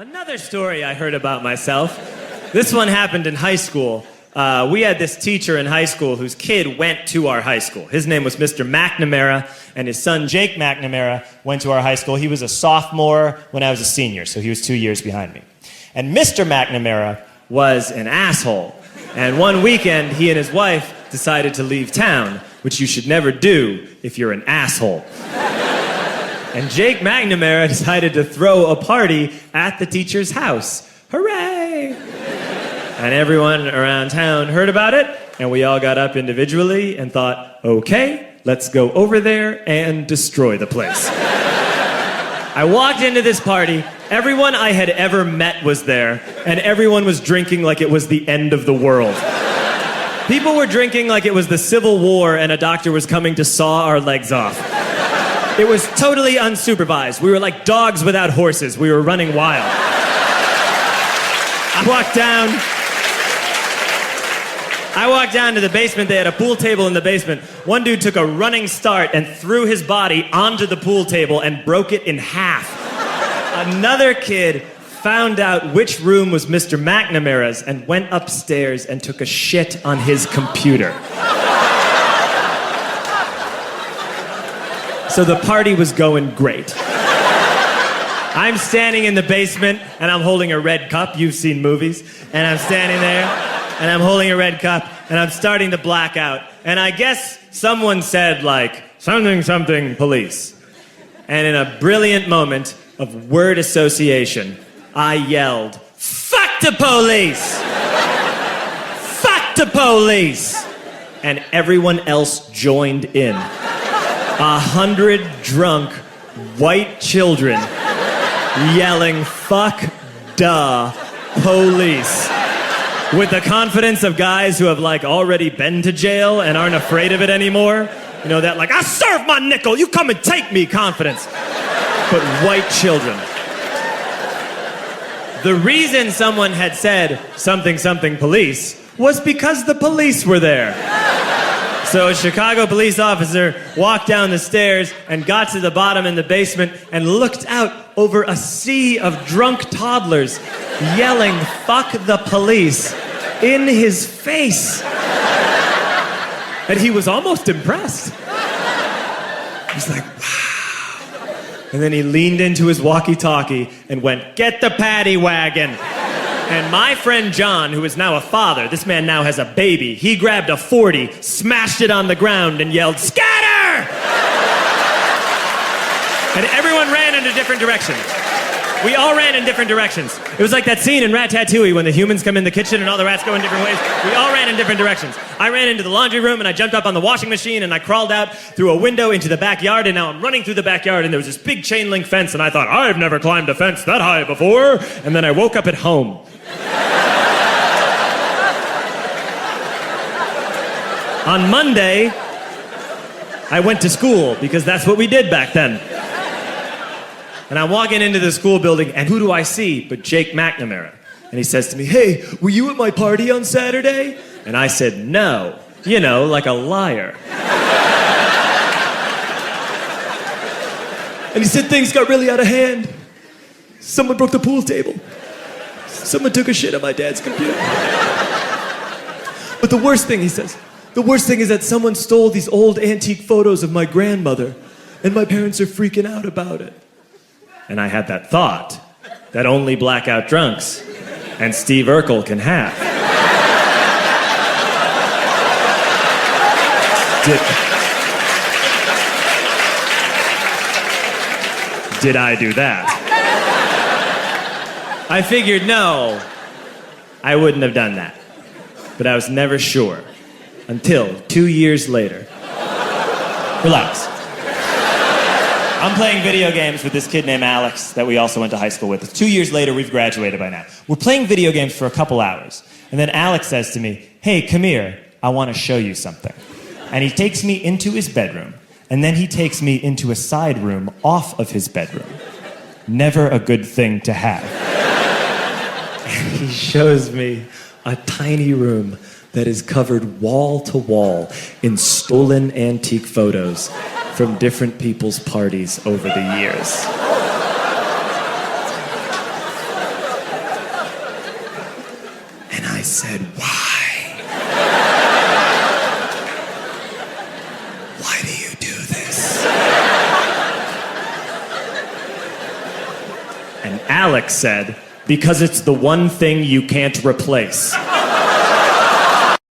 Another story I heard about myself. This one happened in high school. We had this teacher in high school whose kid went to our high school. His name was Mr. McNamara, and his son Jake McNamara went to our high school. He was a sophomore when I was a senior, so he was 2 years behind me. And Mr. McNamara was an asshole. And one weekend, he and his wife decided to leave town, which you should never do if you're an asshole. And Jake McNamara decided to throw a party at the teacher's house. Hooray! And everyone around town heard about it, and we all got up individually and thought, okay, let's go over there and destroy the place. I walked into this party, everyone I had ever met was there, and everyone was drinking like it was the end of the world. People were drinking like it was the Civil War and a doctor was coming to saw our legs off. It was totally unsupervised. We were like dogs without horses. We were running wild. I walked down to the basement. They had a pool table in the basement. One dude took a running start and threw his body onto the pool table and broke it in half. Another kid found out which room was Mr. McNamara's and went upstairs and took a shit on his computer. So the party was going great. I'm standing in the basement and I'm holding a red cup. You've seen movies. And I'm standing there and I'm holding a red cup and I'm starting to black out. And I guess someone said like, something, something, police. And in a brilliant moment of word association, I yelled, fuck the police! Fuck the police! And everyone else joined in. 100 drunk white children yelling, fuck the police. With the confidence of guys who have like already been to jail and aren't afraid of it anymore. You know, that like, I serve my nickel, you come and take me confidence. But white children. The reason someone had said something, something police was because the police were there. So a Chicago police officer walked down the stairs and got to the bottom in the basement and looked out over a sea of drunk toddlers yelling, fuck the police, in his face. And he was almost impressed. He's like, wow. And then he leaned into his walkie-talkie and went, get the paddy wagon. And my friend John, who is now a father, this man now has a baby, he grabbed a 40, smashed it on the ground, and yelled, scatter! And everyone ran in a different direction. We all ran in different directions. It was like that scene in Ratatouille when the humans come in the kitchen and all the rats go in different ways. We all ran in different directions. I ran into the laundry room and I jumped up on the washing machine and I crawled out through a window into the backyard, and now I'm running through the backyard and there was this big chain link fence and I thought, I've never climbed a fence that high before. And then I woke up at home. On Monday, I went to school because that's what we did back then. And I'm walking into the school building, and who do I see but Jake McNamara? And he says to me, hey, were you at my party on Saturday? And I said, no. You know, like a liar. And he said, things got really out of hand. Someone broke the pool table. Someone took a shit on my dad's computer. But the worst thing, he says, the worst thing is that someone stole these old antique photos of my grandmother, and my parents are freaking out about it. And I had that thought that only blackout drunks and Steve Urkel can have. Did I do that? I figured, no, I wouldn't have done that. But I was never sure until 2 years later. Relax. I'm playing video games with this kid named Alex that we also went to high school with. 2 years later, we've graduated by now. We're playing video games for a couple hours. And then Alex says to me, hey, come here, I want to show you something. And he takes me into his bedroom. And then he takes me into a side room off of his bedroom. Never a good thing to have. And he shows me a tiny room that is covered wall to wall in stolen antique photos from different people's parties over the years. said, "Why? Why do you do this?" And Alex said, "Because it's the one thing you can't replace."